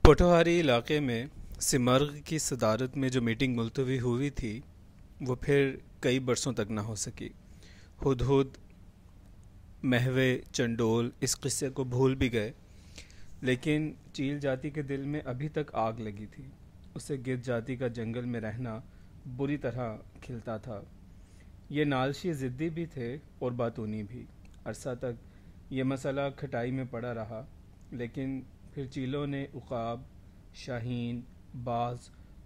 پوٹوہاری علاقے میں سمرغ کی صدارت میں جو میٹنگ ملتوی ہوئی تھی وہ پھر کئی برسوں تک نہ ہو سکی۔ ہدہد، مہوے، چنڈول اس قصے کو بھول بھی گئے، لیکن چیل جاتی کے دل میں ابھی تک آگ لگی تھی۔ اسے گدھ جاتی کا جنگل میں رہنا بری طرح کھلتا تھا۔ یہ نالشی ضدی بھی تھے اور باتونی بھی۔ عرصہ تک یہ مسئلہ کھٹائی میں پڑا رہا، لیکن پھر چیلوں نے عقاب، شاہین، باز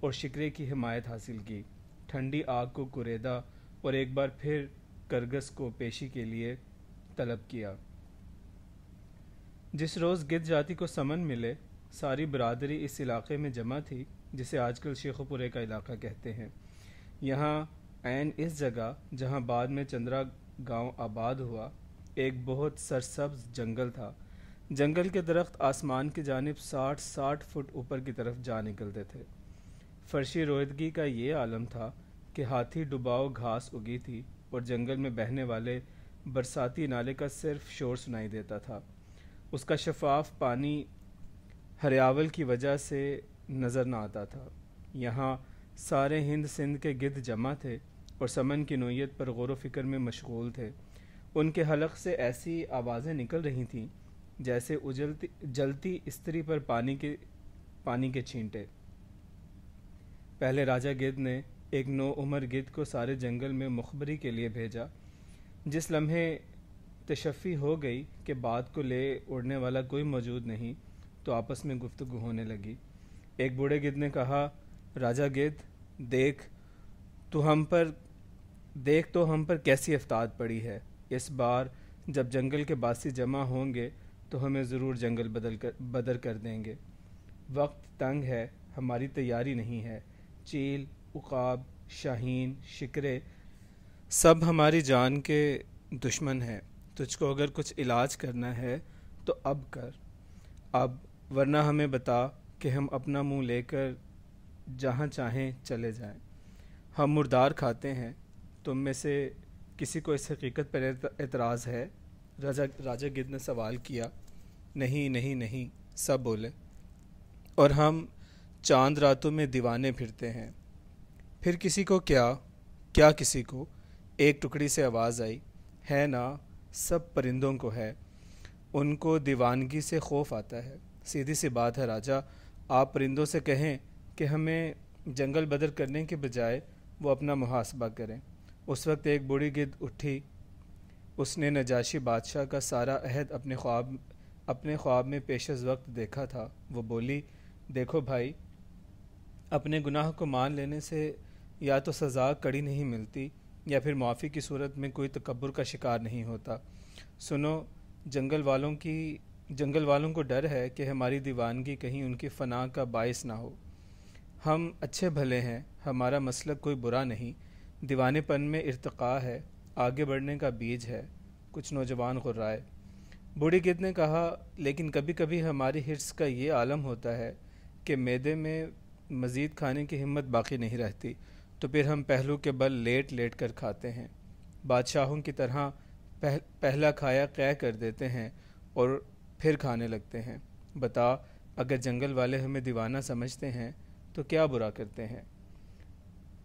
اور شکرے کی حمایت حاصل کی، ٹھنڈی آگ کو کریدا اور ایک بار پھر کرگس کو پیشی کے لیے طلب کیا۔ جس روز گدھ جاتی کو سمن ملے، ساری برادری اس علاقے میں جمع تھی جسے آج کل شیخو پورے کا علاقہ کہتے ہیں۔ یہاں عین اس جگہ جہاں بعد میں چندرا گاؤں آباد ہوا، ایک بہت سرسبز جنگل تھا۔ جنگل کے درخت آسمان کی جانب 60 فٹ اوپر کی طرف جا نکلتے تھے۔ فرشی رویدگی کا یہ عالم تھا کہ ہاتھی ڈباؤ گھاس اگی تھی اور جنگل میں بہنے والے برساتی نالے کا صرف شور سنائی دیتا تھا۔ اس کا شفاف پانی ہریاول کی وجہ سے نظر نہ آتا تھا۔ یہاں سارے ہند سندھ کے گدھ جمع تھے اور سمن کی نوعیت پر غور و فکر میں مشغول تھے۔ ان کے حلق سے ایسی آوازیں نکل رہی تھیں جیسے جلتی استری پر پانی کے چھینٹے۔ پہلے راجہ گدھ نے ایک نو عمر گدھ کو سارے جنگل میں مخبری کے لیے بھیجا۔ جس لمحے تشفی ہو گئی کہ بات کو لے اڑنے والا کوئی موجود نہیں، تو آپس میں گفتگو ہونے لگی۔ ایک بوڑھے گدھ نے کہا، راجہ گدھ، دیکھ تو ہم پر کیسی افتاد پڑی ہے۔ اس بار جب جنگل کے باسی جمع ہوں گے تو ہمیں ضرور جنگل بدر کر دیں گے۔ وقت تنگ ہے، ہماری تیاری نہیں ہے۔ چیل، عقاب، شاہین، شکرے سب ہماری جان کے دشمن ہیں۔ تجھ کو اگر کچھ علاج کرنا ہے تو اب کر، اب، ورنہ ہمیں بتا کہ ہم اپنا منہ لے کر جہاں چاہیں چلے جائیں۔ ہم مردار کھاتے ہیں۔ تم میں سے کسی کو اس حقیقت پر اعتراض ہے؟ راجہ گدھ نے سوال کیا۔ نہیں نہیں نہیں، سب بولے۔ اور ہم چاند راتوں میں دیوانے پھرتے ہیں۔ پھر کسی کو کیا کسی کو؟ ایک ٹکڑی سے آواز آئی۔ ہے نا، سب پرندوں کو ہے، ان کو دیوانگی سے خوف آتا ہے۔ سیدھی سی بات ہے راجہ، آپ پرندوں سے کہیں کہ ہمیں جنگل بدر کرنے کے بجائے وہ اپنا محاسبہ کریں۔ اس وقت ایک بوڑھی گدھ اٹھی۔ اس نے نجاشی بادشاہ کا سارا عہد اپنے خواب میں پیش از وقت دیکھا تھا۔ وہ بولی، دیکھو بھائی، اپنے گناہ کو مان لینے سے یا تو سزا کڑی نہیں ملتی یا پھر معافی کی صورت میں کوئی تکبر کا شکار نہیں ہوتا۔ سنو، جنگل والوں کو ڈر ہے کہ ہماری دیوانگی کہیں ان کی فنا کا باعث نہ ہو۔ ہم اچھے بھلے ہیں، ہمارا مسلک کوئی برا نہیں، دیوانے پن میں ارتقاء ہے، آگے بڑھنے کا بیج ہے۔ کچھ نوجوان غرائے۔ بوڑھی گدھ نے کہا، لیکن کبھی کبھی ہماری حرص کا یہ عالم ہوتا ہے کہ معدے میں مزید کھانے کی ہمت باقی نہیں رہتی، تو پھر ہم پہلو کے بل لیٹ لیٹ کر کھاتے ہیں، بادشاہوں کی طرح پہلا کھایا قے کر دیتے ہیں اور پھر کھانے لگتے ہیں۔ بتا، اگر جنگل والے ہمیں دیوانہ سمجھتے ہیں تو کیا برا کرتے ہیں؟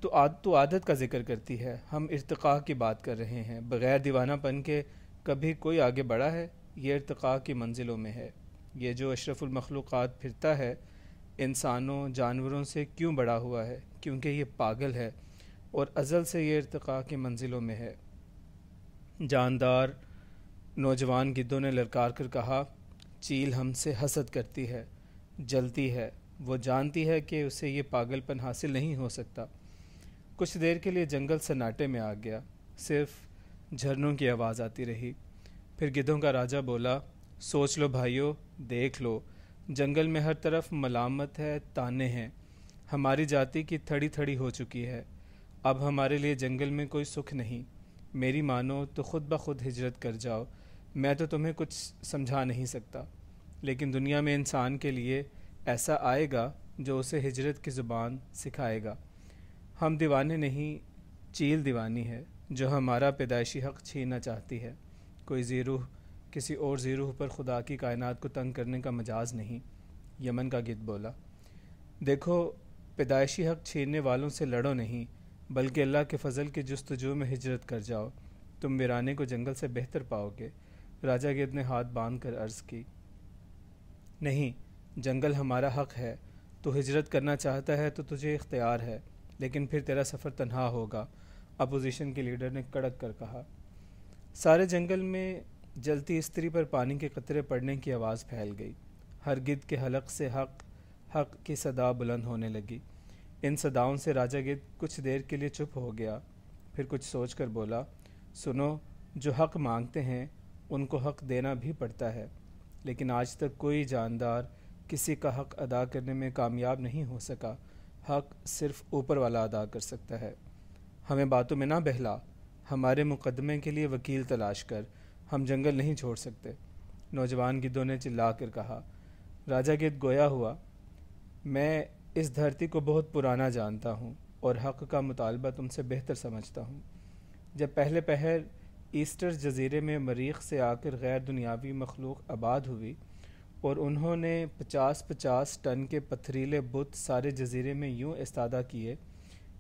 تو عادت کا ذکر کرتی ہے، ہم ارتقاء کی بات کر رہے ہیں۔ بغیر دیوانہ پن کے کبھی کوئی آگے بڑھا ہے؟ یہ ارتقاء کی منزلوں میں ہے۔ یہ جو اشرف المخلوقات پھرتا ہے، انسانوں جانوروں سے کیوں بڑا ہوا ہے؟ کیونکہ یہ پاگل ہے اور ازل سے یہ ارتقاء کی منزلوں میں ہے۔ جاندار نوجوان گدھوں نے للکار کر کہا، چیل ہم سے حسد کرتی ہے، جلتی ہے، وہ جانتی ہے کہ اسے یہ پاگل پن حاصل نہیں ہو سکتا۔ کچھ دیر کے لیے جنگل سناٹے میں آ گیا، صرف جھرنوں کی آواز آتی رہی۔ پھر گدھوں کا راجہ بولا، سوچ لو بھائیو، دیکھ لو، جنگل میں ہر طرف ملامت ہے، تانے ہیں، ہماری جاتی کی تھڑی تھڑی ہو چکی ہے، اب ہمارے لیے جنگل میں کوئی سکھ نہیں۔ میری مانو تو خود بخود ہجرت کر جاؤ، میں تو تمہیں کچھ سمجھا نہیں سکتا، لیکن دنیا میں انسان کے لیے ایسا آئے گا جو اسے ہجرت کی زبان سکھائے گا۔ ہم دیوانے نہیں، چیل دیوانی ہے جو ہمارا پیدائشی حق چھیننا چاہتی ہے۔ کوئی ذی روح کسی اور ذی روح پر خدا کی کائنات کو تنگ کرنے کا مجاز نہیں۔ یمن کا گدھ بولا۔ دیکھو، پیدائشی حق چھیننے والوں سے لڑو نہیں، بلکہ اللہ کے فضل کی جستجو میں ہجرت کر جاؤ، تم ویرانے کو جنگل سے بہتر پاؤ گے۔ راجہ گدھ نے ہاتھ باندھ کر عرض کی، نہیں، جنگل ہمارا حق ہے، تو ہجرت کرنا چاہتا ہے تو تجھے اختیار ہے، لیکن پھر تیرا سفر تنہا ہوگا، اپوزیشن کے لیڈر نے کڑک کر کہا۔ سارے جنگل میں جلتی استری پر پانی کے قطرے پڑنے کی آواز پھیل گئی۔ ہر گدھ کے حلق سے حق حق کی صدا بلند ہونے لگی۔ ان صداؤں سے راجہ گدھ کچھ دیر کے لیے چپ ہو گیا، پھر کچھ سوچ کر بولا، سنو، جو حق مانگتے ہیں ان کو حق دینا بھی پڑتا ہے، لیکن آج تک کوئی جاندار کسی کا حق ادا کرنے میں کامیاب نہیں ہو سکا۔ حق صرف اوپر والا ادا کر سکتا ہے۔ ہمیں باتوں میں نہ بہلا، ہمارے مقدمے کے لیے وکیل تلاش کر، ہم جنگل نہیں چھوڑ سکتے، نوجوان گدھوں نے چلا کر کہا۔ راجہ گدھ گویا ہوا، میں اس دھرتی کو بہت پرانا جانتا ہوں اور حق کا مطالبہ تم سے بہتر سمجھتا ہوں۔ جب پہلے پہر ایسٹر جزیرے میں مریخ سے آ کر غیر دنیاوی مخلوق آباد ہوئی اور انہوں نے 50 ٹن کے پتھریلے بت سارے جزیرے میں یوں استادہ کیے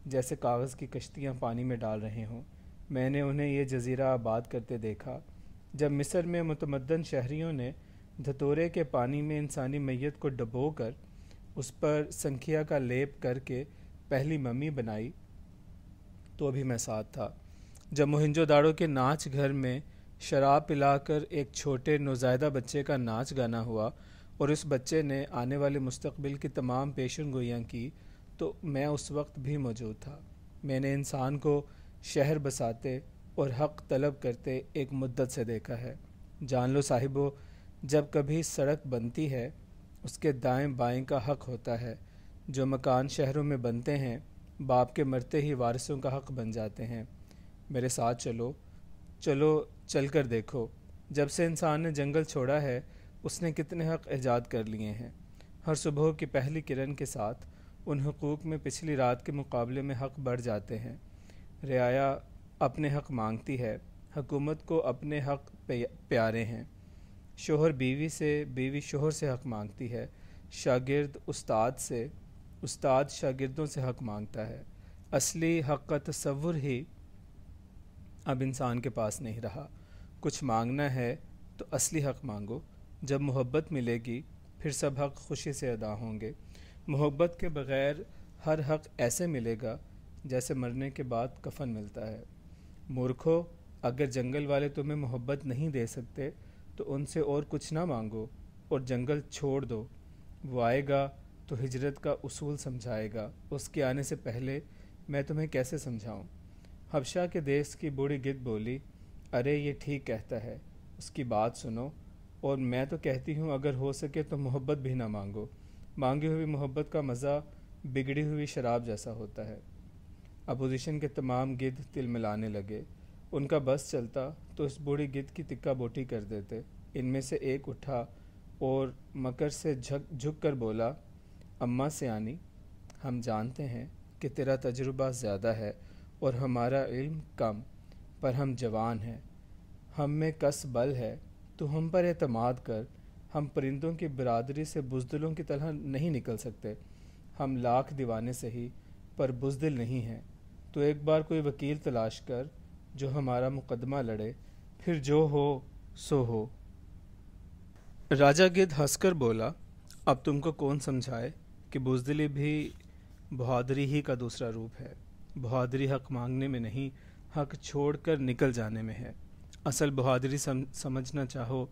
جیسے کاغذ کی کشتیاں پانی میں ڈال رہے ہوں، میں نے انہیں یہ جزیرہ آباد کرتے دیکھا۔ جب مصر میں متمدن شہریوں نے دھتورے کے پانی میں انسانی میت کو ڈبو کر اس پر سنکھیا کا لیپ کر کے پہلی ممی بنائی تو ابھی میں ساتھ تھا۔ جب موہنجو داڑو کے ناچ گھر میں شراب پلا کر ایک چھوٹے نوزائیدہ بچے کا ناچ گانا ہوا اور اس بچے نے آنے والے مستقبل کی تمام پیشن گوئیاں کی تو میں اس وقت بھی موجود تھا۔ میں نے انسان کو شہر بساتے اور حق طلب کرتے ایک مدت سے دیکھا ہے۔ جان لو صاحبو، جب کبھی سڑک بنتی ہے اس کے دائیں بائیں کا حق ہوتا ہے۔ جو مکان شہروں میں بنتے ہیں باپ کے مرتے ہی وارثوں کا حق بن جاتے ہیں۔ میرے ساتھ چلو، چل کر دیکھو، جب سے انسان نے جنگل چھوڑا ہے اس نے کتنے حق ایجاد کر لیے ہیں۔ ہر صبح کی پہلی کرن کے ساتھ ان حقوق میں پچھلی رات کے مقابلے میں حق بڑھ جاتے ہیں۔ رعایا اپنے حق مانگتی ہے، حکومت کو اپنے حق پیارے ہیں۔ شوہر بیوی سے، بیوی شوہر سے حق مانگتی ہے، شاگرد استاد سے، استاد شاگردوں سے حق مانگتا ہے۔ اصلی حق کا تصور ہی اب انسان کے پاس نہیں رہا۔ کچھ مانگنا ہے تو اصلی حق مانگو۔ جب محبت ملے گی پھر سب حق خوشی سے ادا ہوں گے۔ محبت کے بغیر ہر حق ایسے ملے گا جیسے مرنے کے بعد کفن ملتا ہے۔ مورکھو، اگر جنگل والے تمہیں محبت نہیں دے سکتے تو ان سے اور کچھ نہ مانگو اور جنگل چھوڑ دو۔ وہ آئے گا تو ہجرت کا اصول سمجھائے گا، اس کے آنے سے پہلے میں تمہیں کیسے سمجھاؤں؟ حبشہ کے دیس کی بوڑھی گدھ بولی، ارے یہ ٹھیک کہتا ہے، اس کی بات سنو، اور میں تو کہتی ہوں اگر ہو سکے تو محبت بھی نہ مانگو۔ مانگی ہوئی محبت کا مزہ بگڑی ہوئی شراب جیسا ہوتا ہے۔ اپوزیشن کے تمام گدھ تل ملانے لگے۔ ان کا بس چلتا تو اس بوڑھی گدھ کی تکہ بوٹی کر دیتے۔ ان میں سے ایک اٹھا اور مکر سے جھک کر بولا، اماں سیانی، ہم جانتے ہیں کہ تیرا تجربہ زیادہ ہے اور ہمارا علم کم، پر ہم جوان ہیں، ہم میں کس بل ہے، تو ہم پر اعتماد کر۔ ہم پرندوں کی برادری سے بزدلوں کی طرح نہیں نکل سکتے۔ ہم لاکھ دیوانے سہی پر بزدل نہیں ہیں، تو ایک بار کوئی وکیل تلاش کر جو ہمارا مقدمہ لڑے، پھر جو ہو سو ہو۔ راجہ گدھ ہنس کر بولا، اب تم کو کون سمجھائے کہ بزدلی بھی بہادری ہی کا دوسرا روپ ہے۔ بہادری حق مانگنے میں نہیں، حق چھوڑ کر نکل جانے میں ہے۔ اصل بہادری سمجھنا چاہو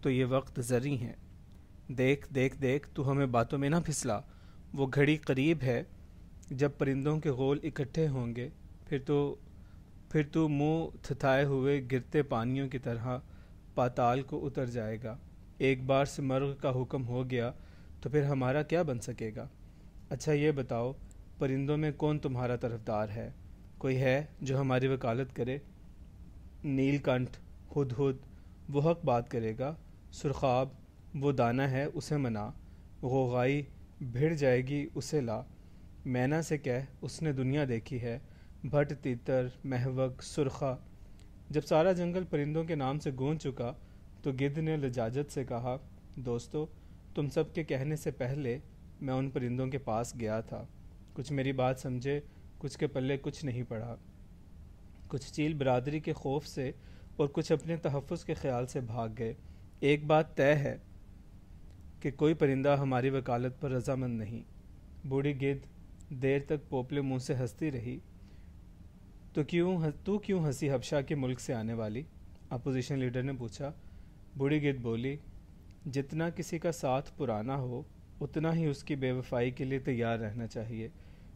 تو یہ وقت زرعی ہے۔ دیکھ تو ہمیں باتوں میں نہ پھسلا، وہ گھڑی قریب ہے جب پرندوں کے غول اکٹھے ہوں گے، پھر تو منہ تھتھائے ہوئے گرتے پانیوں کی طرح پاتال کو اتر جائے گا۔ ایک بار سے مرگ کا حکم ہو گیا تو پھر ہمارا کیا بن سکے گا؟ اچھا یہ بتاؤ، پرندوں میں کون تمہارا طرفدار ہے؟ کوئی ہے جو ہماری وکالت کرے؟ نیل کنٹھ، ہدہد، وہ حق بات کرے گا۔ سرخاب، وہ دانہ ہے، اسے منا۔ غوغائی، بھڑ جائے گی، اسے لا۔ مینا سے کہہ، اس نے دنیا دیکھی ہے۔ بھٹ، تیتر، مہوک، سرخا۔ جب سارا جنگل پرندوں کے نام سے گونج چکا تو گدھ نے لجاجت سے کہا، دوستو، تم سب کے کہنے سے پہلے میں ان پرندوں کے پاس گیا تھا. کچھ میری بات سمجھے، کچھ کے پلے کچھ نہیں پڑا. کچھ چیل برادری کے خوف سے اور کچھ اپنے تحفظ کے خیال سے بھاگ گئے. ایک بات طے ہے کہ کوئی پرندہ ہماری وکالت پر رضامند نہیں. بوڑھی گدھ دیر تک پوپلے منہ سے ہنستی رہی. تو کیوں ہنسی حبشہ کے ملک سے آنے والی؟ اپوزیشن لیڈر نے پوچھا. بوڑھی گدھ بولی، جتنا کسی کا ساتھ پرانا ہو اتنا ہی اس کی بے وفائی کے لیے تیار رہنا چاہیے،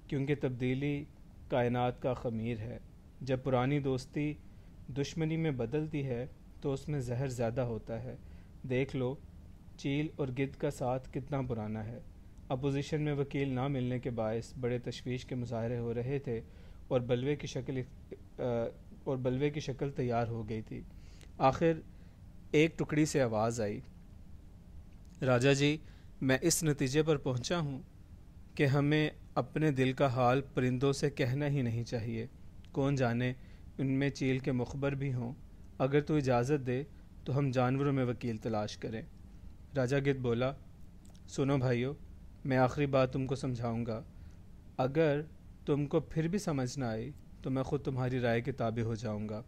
کیونکہ تبدیلی کائنات کا خمیر ہے. جب پرانی دوستی دشمنی میں بدلتی ہے تو اس میں زہر زیادہ ہوتا ہے. دیکھ لو چیل اور گدھ کا ساتھ کتنا پرانا ہے. اپوزیشن میں وکیل نہ ملنے کے باعث بڑے تشویش کے مظاہرے ہو رہے تھے اور بلوے کی شکل تیار ہو گئی تھی. آخر ایک ٹکڑی سے آواز آئی، راجا جی، میں اس نتیجے پر پہنچا ہوں کہ ہمیں اپنے دل کا حال پرندوں سے کہنا ہی نہیں چاہیے. کون جانے ان میں چیل کے مخبر بھی ہوں. اگر تو اجازت دے تو ہم جانوروں میں وکیل تلاش کریں. راجا گدھ بولا، سنو بھائیو، میں آخری بات تم کو سمجھاؤں گا. اگر تم کو پھر بھی سمجھ نہ آئی تو میں خود تمہاری رائے کے تابع ہو جاؤں گا.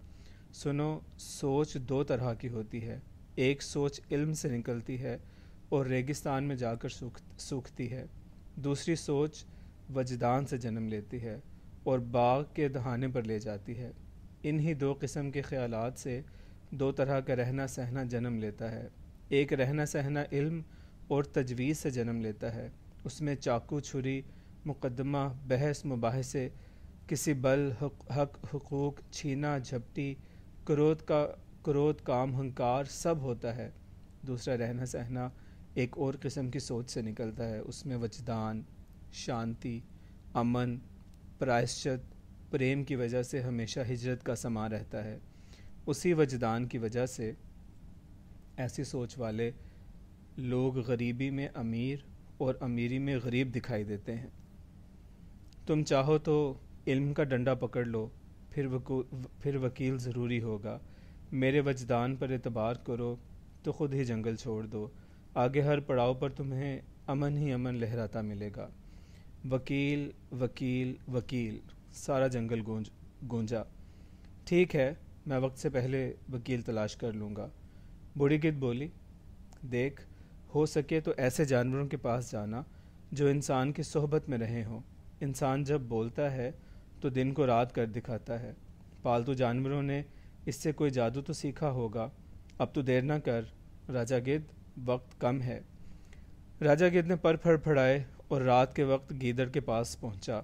سنو، سوچ دو طرح کی ہوتی ہے. ایک سوچ علم سے نکلتی ہے اور ریگستان میں جا کر سوکھتی ہے. دوسری سوچ وجدان سے جنم لیتی ہے اور باغ کے دہانے پر لے جاتی ہے. انہی دو قسم کے خیالات سے دو طرح کا رہنا سہنا جنم لیتا ہے. ایک رہنا سہنا علم اور تجویز سے جنم لیتا ہے. اس میں چاقو چھری، مقدمہ، بحث، مباحثے، کسی بل، حق، حقوق، چھینا جھپٹی، کرود، کام، ہنکار سب ہوتا ہے. دوسرا رہنا سہنا ایک اور قسم کی سوچ سے نکلتا ہے. اس میں وجدان، شانتی، امن، پرائشچت، پریم کی وجہ سے ہمیشہ ہجرت کا سما رہتا ہے. اسی وجدان کی وجہ سے ایسی سوچ والے لوگ غریبی میں امیر اور امیری میں غریب دکھائی دیتے ہیں. تم چاہو تو علم کا ڈنڈا پکڑ لو، پھر وکیل ضروری ہوگا. میرے وجدان پر اعتبار کرو تو خود ہی جنگل چھوڑ دو. آگے ہر پڑاؤ پر تمہیں امن ہی امن لہراتا ملے گا. وکیل، وکیل، وکیل، سارا جنگل گونجا. ٹھیک ہے، میں وقت سے پہلے وکیل تلاش کر لوں گا. بوڑھی گدھ بولی، دیکھ، ہو سکے تو ایسے جانوروں کے پاس جانا جو انسان کی صحبت میں رہے ہوں. انسان جب بولتا ہے تو دن کو رات کر دکھاتا ہے. پالتو جانوروں نے اس سے کوئی جادو تو سیکھا ہوگا. اب تو دیر نہ کر راجا گدھ، وقت کم ہے. راجا گدھ نے پر پھڑپھڑائے اور رات کے وقت گیدڑ کے پاس پہنچا.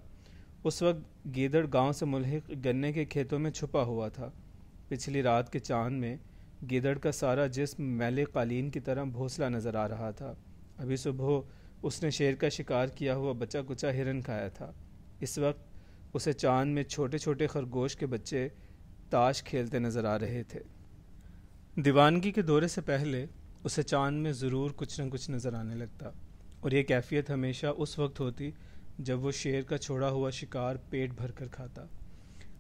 اس وقت گیدڑ گاؤں سے ملحق گنے کے کھیتوں میں چھپا ہوا تھا. پچھلی رات کے چاند میں گیدڑ کا سارا جسم میلے قالین کی طرح بھوسلا نظر آ رہا تھا. ابھی صبح اس نے شیر کا شکار کیا ہوا بچا کچا ہرن کھایا تھا. اس وقت اسے چاند میں چھوٹے چھوٹے خرگوش کے بچے تاش کھیلتے نظر آ رہے تھے. دیوانگی کے دورے سے پہلے اسے چاند میں ضرور کچھ نہ کچھ نظر آنے لگتا، اور یہ کیفیت ہمیشہ اس وقت ہوتی جب وہ شیر کا چھوڑا ہوا شکار پیٹ بھر کر کھاتا.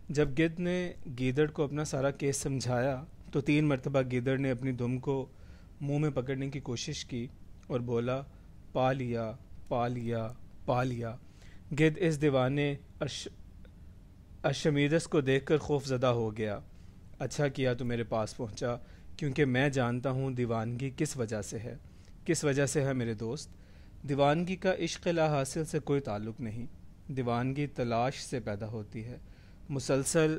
جب گدھ نے گیدڑ کو اپنا سارا کیس سمجھایا تو 3 مرتبہ گیدڑ نے اپنی دم کو منہ میں پکڑنے کی کوشش کی اور بولا، پا لیا، پا لیا، پا لیا. گدھ اس دیوانے ارشمیدس کو دیکھ کر خوف زدہ ہو گیا. اچھا کیا تو میرے پاس پہنچا، کیونکہ میں جانتا ہوں دیوانگی کس وجہ سے ہے. کس وجہ سے ہے میرے دوست؟ دیوانگی کا عشق لا حاصل سے کوئی تعلق نہیں. دیوانگی تلاش سے پیدا ہوتی ہے، مسلسل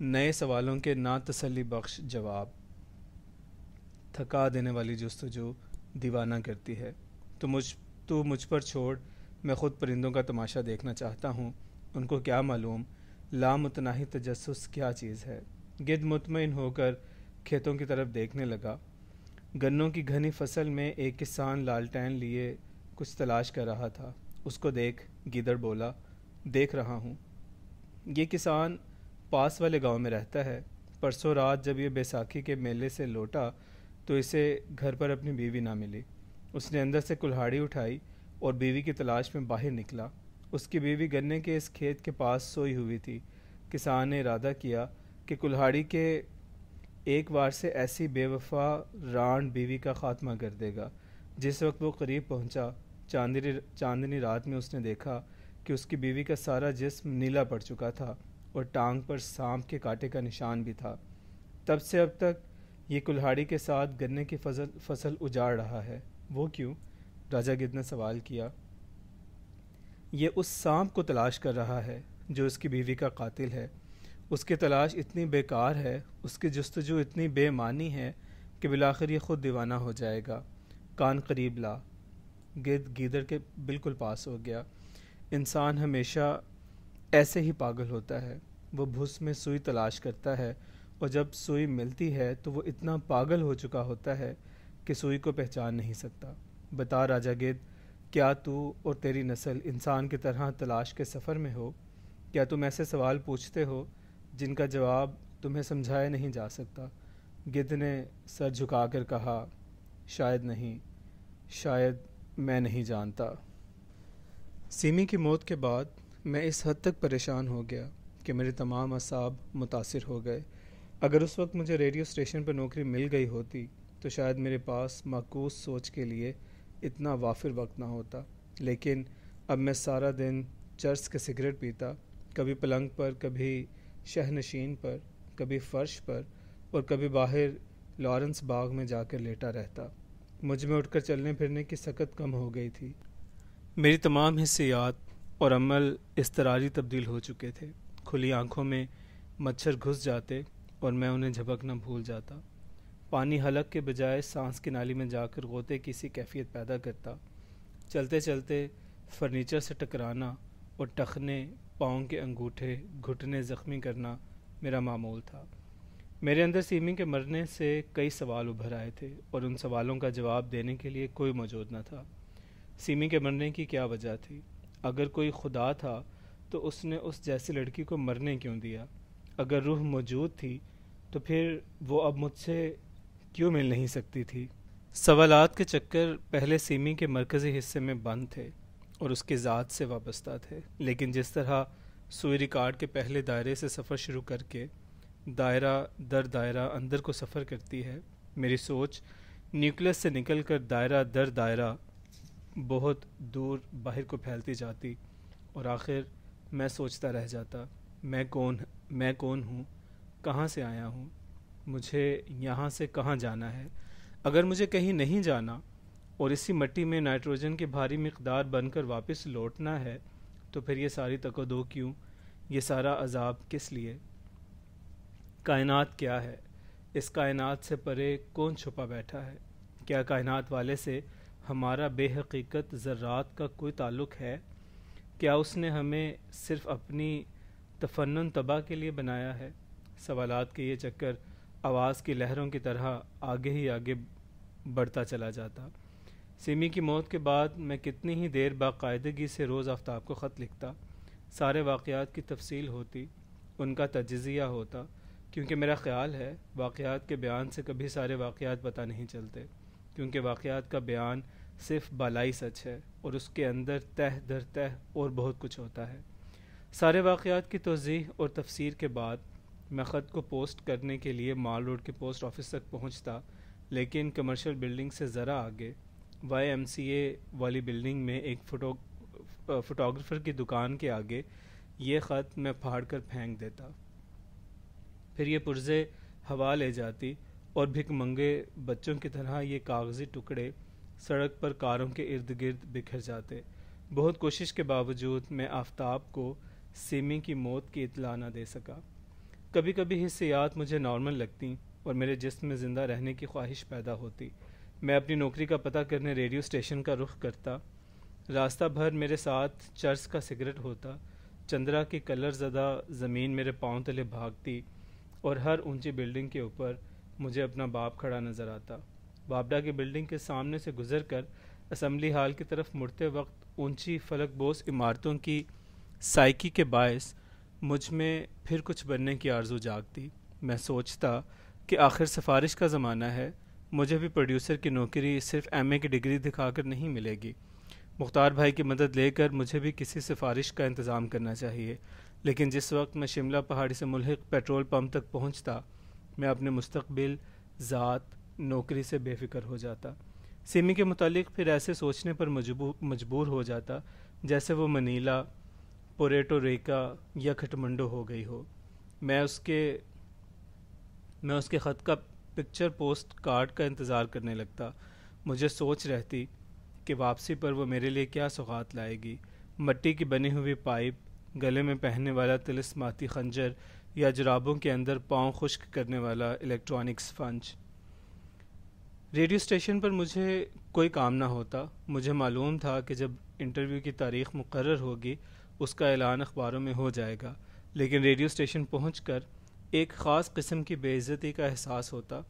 نئے سوالوں کے نا تسلی بخش جواب. تھکا دینے والی جستجو دیوانہ کرتی ہے. تو مجھ پر چھوڑ، میں خود پرندوں کا تماشا دیکھنا چاہتا ہوں. ان کو کیا معلوم لامتناہی تجسس کیا چیز ہے. گدھ مطمئن ہو کر کھیتوں کی طرف دیکھنے لگا. گنوں کی گھنی فصل میں ایک کسان لالٹین لیے کچھ تلاش کر رہا تھا. اس کو دیکھ گیدڑ بولا، دیکھ رہا ہوں. یہ کسان پاس والے گاؤں میں رہتا ہے. پرسوں رات جب یہ بیساکھی کے میلے سے لوٹا تو اسے گھر پر اپنی بیوی نہ ملی. اس نے اندر سے کلہاڑی اٹھائی اور بیوی کی تلاش میں باہر نکلا. اس کی بیوی گنے کے اس کھیت کے پاس سوئی ہوئی تھی. کسان نے ارادہ کیا کہ کلہاڑی کے ایک وار سے ایسی بے وفا رانڈ بیوی کا خاتمہ کر دے گا. جس وقت وہ قریب پہنچا چاندنی رات میں اس نے دیکھا کہ اس کی بیوی کا سارا جسم نیلا پڑ چکا تھا اور ٹانگ پر سانپ کے کانٹے کا نشان بھی تھا۔ تب سے اب تک یہ کلہاڑی کے ساتھ گنے کی فصل اجاڑ رہا ہے۔ وہ کیوں؟ راجا گدھ نے سوال کیا۔ یہ اس سانپ کو تلاش کر رہا ہے جو اس کی بیوی کا قاتل ہے۔ اس کی تلاش اتنی بیکار ہے، اس کی جستجو اتنی بے معنی ہے کہ بالآخر یہ خود دیوانہ ہو جائے گا۔ کان قریب لا۔ گدھ گیدڑ کے بالکل پاس ہو گیا۔ انسان ہمیشہ ایسے ہی پاگل ہوتا ہے۔ وہ بھس میں سوئی تلاش کرتا ہے اور جب سوئی ملتی ہے تو وہ اتنا پاگل ہو چکا ہوتا ہے کہ سوئی کو پہچان نہیں سکتا۔ بتا راجا گدھ، کیا تو اور تیری نسل انسان کی طرح تلاش کے سفر میں ہو؟ کیا تم ایسے سوال پوچھتے ہو جن کا جواب تمہیں سمجھایا نہیں جا سکتا؟ گدھ نے سر جھکا کر کہا، شاید نہیں، شاید میں نہیں جانتا۔ سیمی کی موت کے بعد میں اس حد تک پریشان ہو گیا کہ میرے تمام اعصاب متاثر ہو گئے۔ اگر اس وقت مجھے ریڈیو اسٹیشن پر نوکری مل گئی ہوتی تو شاید میرے پاس معکوس سوچ کے لیے اتنا وافر وقت نہ ہوتا، لیکن اب میں سارا دن چرس کے سگریٹ پیتا، کبھی پلنگ پر، کبھی شہنشین پر، کبھی فرش پر اور کبھی باہر لارنس باغ میں جا کر لیٹا رہتا۔ مجھ میں اٹھ کر چلنے پھرنے کی سکت کم ہو گئی تھی۔ میری تمام حسیات اور عمل اضطراری تبدیل ہو چکے تھے۔ کھلی آنکھوں میں مچھر گھس جاتے اور میں انہیں جھپکنا بھول جاتا۔ پانی حلق کے بجائے سانس کی نالی میں جا کر غوطے کی سی کیفیت پیدا کرتا۔ چلتے چلتے فرنیچر سے ٹکرانا اور ٹخنے، پاؤں کے انگوٹھے، گھٹنے زخمی کرنا میرا معمول تھا۔ میرے اندر سیمی کے مرنے سے کئی سوال ابھر آئے تھے اور ان سوالوں کا جواب دینے کے لیے کوئی موجود نہ تھا۔ سیمی کے مرنے کی کیا وجہ تھی؟ اگر کوئی خدا تھا تو اس نے اس جیسی لڑکی کو مرنے کیوں دیا؟ اگر روح موجود تھی تو پھر وہ اب مجھ سے کیوں مل نہیں سکتی تھی؟ سوالات کے چکر پہلے سیمی کے مرکزی حصے میں بند تھے اور اس کی ذات سے وابستہ تھے، لیکن جس طرح سوئی ریکارڈ کے پہلے دائرے سے سفر شروع کر کے دائرہ در دائرہ اندر کو سفر کرتی ہے، میری سوچ نیوکلس سے نکل کر دائرہ در دائرہ بہت دور باہر کو پھیلتی جاتی اور آخر میں سوچتا رہ جاتا، میں کون ہوں؟ کہاں سے آیا ہوں؟ مجھے یہاں سے کہاں جانا ہے؟ اگر مجھے کہیں نہیں جانا اور اسی مٹی میں نائٹروجن کی بھاری مقدار بن کر واپس لوٹنا ہے تو پھر یہ ساری تکدو کیوں؟ یہ سارا عذاب کس لیے؟ کائنات کیا ہے؟ اس کائنات سے پرے کون چھپا بیٹھا ہے؟ کیا کائنات والے سے ہمارا بے حقیقت ذرات کا کوئی تعلق ہے؟ کیا اس نے ہمیں صرف اپنی تفنن تباہ کے لیے بنایا ہے؟ سوالات کے یہ چکر آواز کی لہروں کی طرح آگے ہی آگے بڑھتا چلا جاتا۔ سیمی کی موت کے بعد میں کتنی ہی دیر باقاعدگی سے روز آفتاب کو خط لکھتا، سارے واقعات کی تفصیل ہوتی، ان کا تجزیہ ہوتا، کیونکہ میرا خیال ہے واقعات کے بیان سے کبھی سارے واقعات پتہ نہیں چلتے، کیونکہ واقعات کا بیان صرف بالائی سچ ہے اور اس کے اندر تہ در تہ اور بہت کچھ ہوتا ہے۔ سارے واقعات کی توضیح اور تفسیر کے بعد میں خط کو پوسٹ کرنے کے لیے مال روڈ کے پوسٹ آفس تک پہنچتا، لیکن کمرشل بلڈنگ سے ذرا آگے وائی ایم سی اے والی بلڈنگ میں ایک فوٹوگرافر کی دکان کے آگے یہ خط میں پھاڑ کر پھینک دیتا۔ پھر یہ پرزے ہوا لے جاتی اور بھک منگے بچوں کی طرح یہ کاغذی ٹکڑے سڑک پر کاروں کے ارد گرد بکھر جاتے۔ بہت کوشش کے باوجود میں آفتاب کو سیمی کی موت کی اطلاع نہ دے سکا۔ کبھی کبھی حسیات مجھے نارمل لگتیں اور میرے جسم میں زندہ رہنے کی خواہش پیدا ہوتی۔ میں اپنی نوکری کا پتہ کرنے ریڈیو اسٹیشن کا رخ کرتا۔ راستہ بھر میرے ساتھ چرس کا سگریٹ ہوتا۔ چندرا کی کلر زدہ زمین میرے پاؤں تلے بھاگتی اور ہر اونچی بلڈنگ کے اوپر مجھے اپنا باپ کھڑا نظر آتا۔ بابڈا کی بلڈنگ کے سامنے سے گزر کر اسمبلی ہال کی طرف مڑتے وقت اونچی فلک بوس عمارتوں کی سائیکی کے باعث مجھ میں پھر کچھ بننے کی آرزو جاگتی۔ میں سوچتا کہ آخر سفارش کا زمانہ ہے، مجھے بھی پروڈیوسر کی نوکری صرف ایم اے کی ڈگری دکھا کر نہیں ملے گی۔ مختار بھائی کی مدد لے کر مجھے بھی کسی سفارش کا انتظام کرنا چاہیے، لیکن جس وقت میں شملہ پہاڑی سے ملحق پیٹرول پمپ تک پہنچتا میں اپنے مستقبل، ذات، نوکری سے بے فکر ہو جاتا۔ سیمی کے متعلق پھر ایسے سوچنے پر مجبور ہو جاتا جیسے وہ منیلا، پورٹو ریکا یا کھٹمنڈو ہو گئی ہو۔ میں اس کے خط کا پکچر پوسٹ کارڈ کا انتظار کرنے لگتا۔ مجھے سوچ رہتی کہ واپسی پر وہ میرے لیے کیا سوغات لائے گی، مٹی کی بنی ہوئی پائپ، گلے میں پہننے والا طلسماتی خنجر یا جرابوں کے اندر پاؤں خشک کرنے والا الیکٹرانک اسفنج۔ ریڈیو اسٹیشن پر مجھے کوئی کام نہ ہوتا۔ مجھے معلوم تھا کہ جب انٹرویو کی تاریخ مقرر ہوگی اس کا اعلان اخباروں میں ہو جائے گا، لیکن ریڈیو اسٹیشن پہنچ کر ایک خاص قسم کی بے عزتی کا احساس ہوتا۔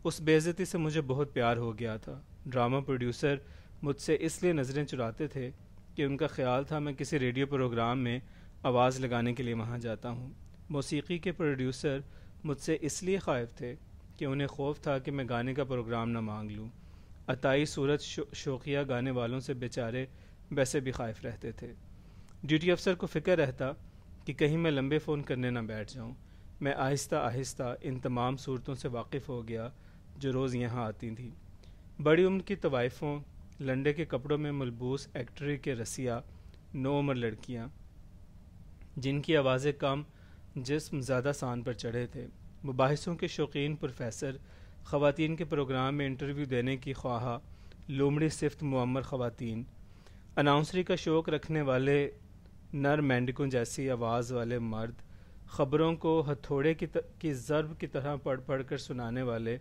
اس بے عزتی سے مجھے بہت پیار ہو گیا تھا۔ ڈرامہ پروڈیوسر مجھ سے اس لیے نظریں چراتے تھے کہ ان کا خیال تھا میں کسی ریڈیو پروگرام میں آواز لگانے کے لیے وہاں جاتا ہوں۔ موسیقی کے پروڈیوسر مجھ سے اس لیے خائف تھے کہ انہیں خوف تھا کہ میں گانے کا پروگرام نہ مانگ لوں۔ عطائی صورت شوقیہ گانے والوں سے بیچارے ویسے بھی خائف رہتے تھے۔ ڈیوٹی افسر کو فکر رہتا کہ کہیں میں لمبے فون کرنے نہ بیٹھ جاؤں۔ میں آہستہ آہستہ ان تمام صورتوں سے واقف ہو گیا جو روز یہاں آتی تھیں۔ بڑی عمر کی طوائفوں، لنڈے کے کپڑوں میں ملبوس ایکٹری کے رسیہ، نوعمر لڑکیاں جن کی آوازیں کم، جسم زیادہ سان پر چڑھے تھے، مباحثوں کے شوقین پروفیسر، خواتین کے پروگرام میں انٹرویو دینے کی خواہاں، لومڑی صفت معمر خواتین، اناؤنسری کا شوق رکھنے والے نر مینڈکوں جیسی آواز والے مرد، خبروں کو ہتھوڑے کی ضرب کی طرح پڑھ پڑھ کر سنانے والے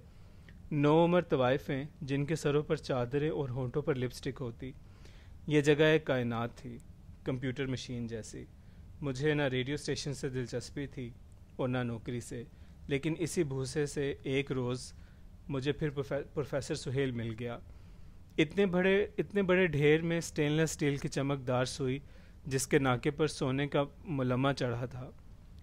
نوعمر طوائفیں جن کے سروں پر چادریں اور ہونٹوں پر لپسٹک ہوتی۔ یہ جگہ ایک کائنات تھی، کمپیوٹر مشین جیسی۔ مجھے نہ ریڈیو اسٹیشن سے دلچسپی تھی اور نہ نوکری سے، لیکن اسی بھوسے سے ایک روز مجھے پھر پروفیسر سہیل مل گیا۔ اتنے بڑے ڈھیر میں سٹین لیس اسٹیل کی چمکدار سوئی جس کے ناکے پر سونے کا ملمہ چڑھا تھا۔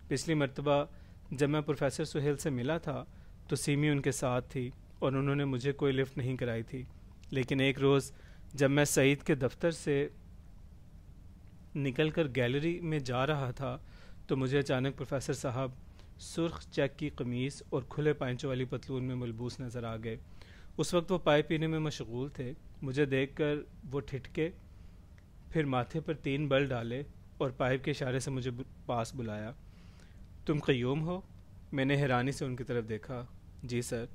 پچھلی مرتبہ جب میں پروفیسر سہیل سے ملا تھا تو سیمی ان کے ساتھ تھی اور انہوں نے مجھے کوئی لفٹ نہیں کرائی تھی، لیکن ایک روز جب میں سعید کے دفتر سے نکل کر گیلری میں جا رہا تھا تو مجھے اچانک پروفیسر صاحب سرخ چیک کی قمیص اور کھلے پائنچوں والی پتلون میں ملبوس نظر آ گئے۔ اس وقت وہ پائے پینے میں مشغول تھے۔ مجھے دیکھ کر وہ ٹھٹکے، پھر ماتھے پر 3 بل ڈالے اور پائپ کے اشارے سے مجھے پاس بلایا۔ تم قیوم ہو؟ میں نے حیرانی سے ان کی طرف دیکھا۔ جی سر۔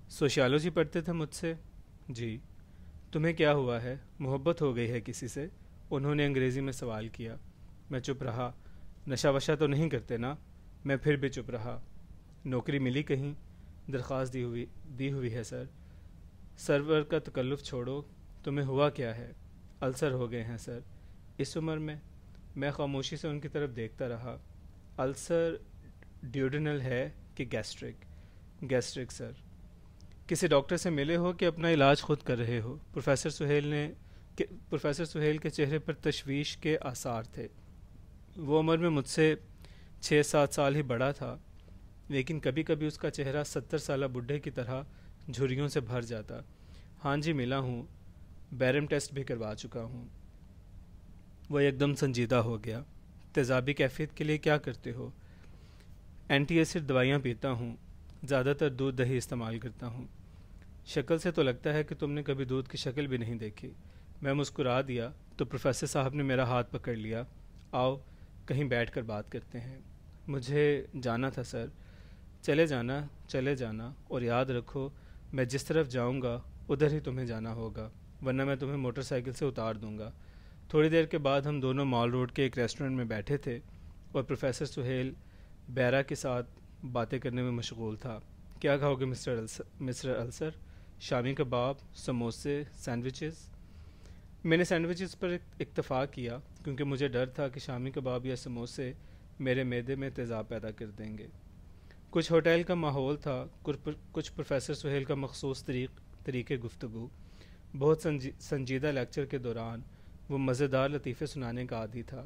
سوشیالوجی پڑھتے تھے مجھ سے؟ جی۔ تمہیں کیا ہوا ہے؟ محبت ہو گئی ہے کسی سے؟ انہوں نے انگریزی میں سوال کیا۔ میں چپ رہا۔ نشہ وشہ تو نہیں کرتے نا؟ میں پھر بھی چپ رہا۔ نوکری ملی کہیں؟ درخواست دی ہوئی ہے سر۔ سرور کا تکلف چھوڑو، تمہیں ہوا کیا ہے؟ السر ہو گئے ہیں سر۔ اس عمر میں؟ میں خاموشی سے ان کی طرف دیکھتا رہا۔ السر ڈیوڈینل ہے کہ گیسٹرک؟ گیسٹرک سر۔ کسی ڈاکٹر سے ملے ہو کہ اپنا علاج خود کر رہے ہو؟ پروفیسر سہیل کے چہرے پر تشویش کے آثار تھے۔ وہ عمر میں مجھ سے 6-7 سال ہی بڑا تھا، لیکن کبھی کبھی اس کا چہرہ 70 سالہ بڈھے کی طرح جھریوں سے بھر جاتا۔ ہاں جی ملا ہوں، بیرم ٹیسٹ بھی کروا چکا ہوں۔ وہ ایک دم سنجیدہ ہو گیا۔ تیزابی کیفیت کے لیے کیا کرتے ہو؟ اینٹی ایسڈ دوائیاں پیتا ہوں، زیادہ تر دودھ دہی استعمال کرتا ہوں۔ شکل سے تو لگتا ہے کہ تم نے کبھی دودھ کی شکل بھی نہیں دیکھی۔ میں مسکرا دیا تو پروفیسر صاحب نے میرا ہاتھ پکڑ لیا۔ آؤ کہیں بیٹھ کر بات کرتے ہیں۔ مجھے جانا تھا سر۔ چلے جانا اور یاد رکھو میں جس طرف جاؤں گا ادھر ہی تمہیں جانا ہوگا، ورنہ میں تمہیں موٹر سائیکل سے اتار دوں گا۔ تھوڑی دیر کے بعد ہم دونوں مال روڈ کے ایک ریسٹورنٹ میں بیٹھے تھے اور پروفیسر سہیل بیرا کے ساتھ باتیں کرنے میں مشغول تھا۔ کیا کھاؤ گے مسٹر السر؟ شامی کباب، سموسے، سینڈوچز؟ میں نے سینڈوچز پر اکتفا کیا کیونکہ مجھے ڈر تھا کہ شامی کباب یا سموسے میرے معدے میں تیزاب پیدا کر دیں گے۔ کچھ ہوٹل کا ماحول تھا، کچھ پروفیسر سہیل کا مخصوص طریقے گفتگو۔ بہت سنجیدہ لیکچر کے دوران وہ مزیدار لطیفے سنانے کا عادی تھا۔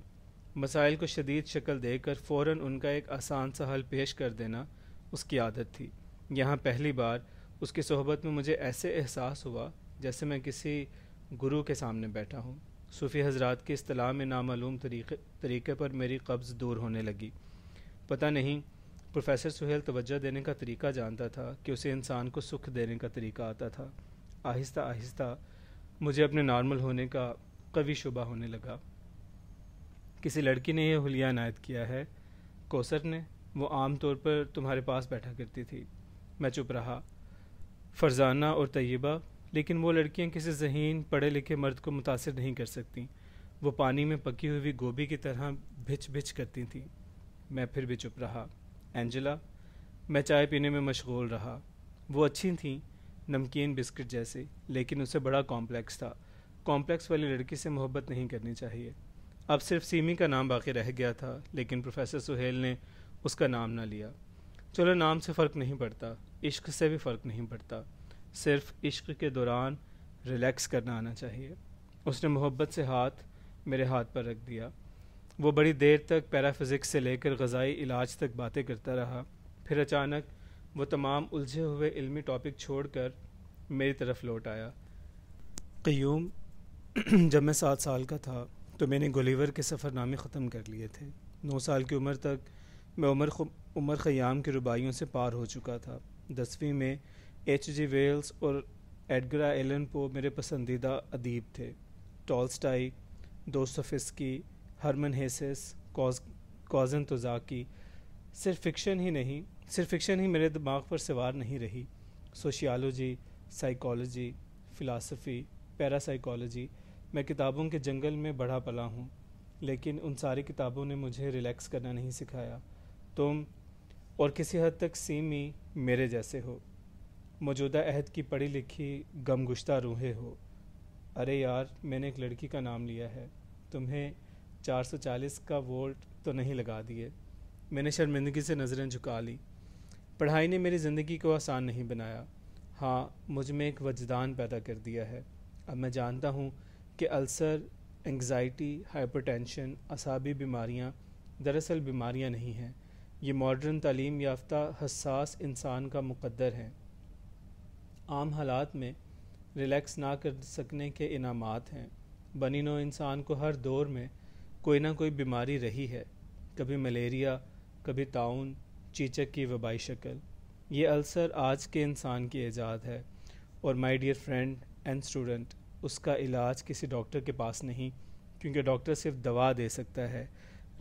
مسائل کو شدید شکل دے کر فوراً ان کا ایک آسان سا حل پیش کر دینا اس کی عادت تھی۔ یہاں پہلی بار اس کی صحبت میں مجھے ایسے احساس ہوا جیسے میں کسی گرو کے سامنے بیٹھا ہوں۔ صوفی حضرات کی اصطلاح میں نامعلوم طریقے پر میری قبض دور ہونے لگی۔ پتہ نہیں پروفیسر سہیل توجہ دینے کا طریقہ جانتا تھا کہ اسے انسان کو سکھ دینے کا طریقہ آتا تھا۔ آہستہ آہستہ مجھے اپنے نارمل ہونے کا قوی شبہ ہونے لگا۔ کسی لڑکی نے یہ حلیہ عنایت کیا ہے، کوثر نے، وہ عام طور پر تمہارے پاس بیٹھا کرتی تھی۔ میں چپ رہا۔ فرزانہ اور طیبہ، لیکن وہ لڑکیاں کسی ذہین پڑھے لکھے مرد کو متاثر نہیں کر سکتیں۔ وہ پانی میں پکی ہوئی گوبھی کی طرح بھچ بھچ کرتی تھیں۔ میں پھر بھی چپ رہا۔ اینجلا، میں چائے پینے میں مشغول رہا۔ وہ اچھی تھیں، نمکین بسکٹ جیسے، لیکن اسے بڑا کمپلیکس تھا۔ کمپلیکس والی لڑکی سے محبت نہیں کرنی چاہیے۔ اب صرف سیمی کا نام باقی رہ گیا تھا، لیکن پروفیسر سہیل نے اس کا نام نہ لیا۔ چلو، نام سے فرق نہیں پڑتا، عشق سے بھی فرق نہیں پڑتا، صرف عشق کے دوران ریلیکس کرنا آنا چاہیے۔ اس نے محبت سے ہاتھ میرے ہاتھ پر رکھ دیا۔ وہ بڑی دیر تک پیرا فزکس سے لے کر غذائی علاج تک باتیں کرتا رہا، پھر اچانک وہ تمام الجھے ہوئے علمی ٹاپک چھوڑ کر میری طرف لوٹ آیا۔ قیوم، جب میں 7 سال کا تھا تو میں نے گولیور کے سفر نامے ختم کر لیے تھے۔ 9 سال کی عمر تک میں عمر خیام کی رباعیوں سے پار ہو چکا تھا۔ 10ویں میں H.G. ویلز اور ایڈگر ایلن پو میرے پسندیدہ ادیب تھے۔ Tolstoy, Dostoevsky, Hermann Hesse, Kazantzakis. صرف فکشن ہی میرے دماغ پر سوار نہیں رہی۔ سوشیالوجی، سائیکالوجی، فلسفی، پیرا سائیکالوجی، میں کتابوں کے جنگل میں بڑھا پلا ہوں، لیکن ان ساری کتابوں نے مجھے ریلیکس کرنا نہیں سکھایا۔ تم اور کسی حد تک سیمی میرے جیسے ہو، موجودہ عہد کی پڑھی لکھی غم گشتہ روحیں ہو۔ ارے یار، میں نے ایک لڑکی کا نام لیا ہے، تمہیں 440 کا وولٹ تو نہیں لگا دیے۔ میں نے شرمندگی سے نظریں جھکا لی۔ پڑھائی نے میری زندگی کو آسان نہیں بنایا، ہاں مجھ میں ایک وجدان پیدا کر دیا ہے۔ اب میں جانتا ہوں کہ السر، انگزائٹی، ہائپر ٹینشن، اعصابی بیماریاں دراصل بیماریاں نہیں ہیں، یہ ماڈرن تعلیم یافتہ حساس انسان کا مقدر ہیں۔ عام حالات میں ریلیکس نہ کر سکنے کے انعامات ہیں۔ بنی نوع انسان کو ہر دور میں کوئی نہ کوئی بیماری رہی ہے، کبھی ملیریا، کبھی طاعون، چیچک کی وبائی شکل۔ یہ السر آج کے انسان کی ایجاد ہے، اور my dear friend and student, اس کا علاج کسی ڈاکٹر کے پاس نہیں، کیونکہ ڈاکٹر صرف دوا دے سکتا ہے،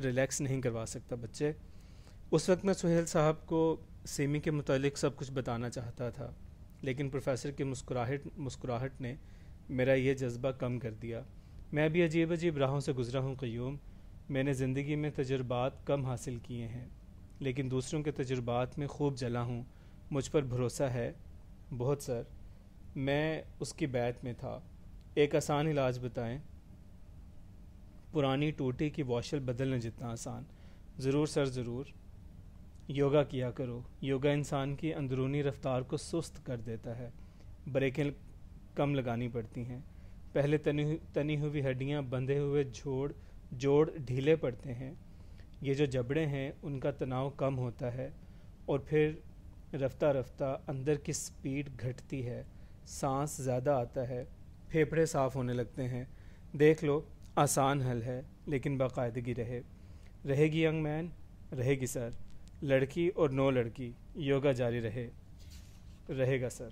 ریلیکس نہیں کروا سکتا۔ بچے، اس وقت میں سہیل صاحب کو سیمی کے متعلق سب کچھ بتانا چاہتا تھا، لیکن پروفیسر کی مسکراہٹ نے میرا یہ جذبہ کم کر دیا۔ میں بھی عجیب راہوں سے گزرا ہوں قیوم، میں نے زندگی میں تجربات کم حاصل کیے ہیں، لیکن دوسروں کے تجربات میں خوب جلا ہوں۔ مجھ پر بھروسہ ہے بہت سر۔ میں اس کی بیعت میں تھا۔ ایک آسان علاج بتائیں۔ پرانی ٹوٹی کی واشل بدلنے جتنا آسان۔ ضرور سر، ضرور۔ یوگا کیا کرو۔ یوگا انسان کی اندرونی رفتار کو سست کر دیتا ہے، بریکیں کم لگانی پڑتی ہیں۔ پہلے تنی ہوئی ہڈیاں، بندھے ہوئے جوڑ ڈھیلے پڑتے ہیں، یہ جو جبڑے ہیں ان کا تناؤ کم ہوتا ہے، اور پھر رفتہ رفتہ اندر کی سپیڈ گھٹتی ہے، سانس زیادہ آتا ہے، پھیپھڑے صاف ہونے لگتے ہیں۔ دیکھ لو، آسان حل ہے، لیکن باقاعدگی رہے گی ینگ مین، رہے گی سر۔ لڑکی اور نو لڑکی، یوگا جاری رہے گا سر۔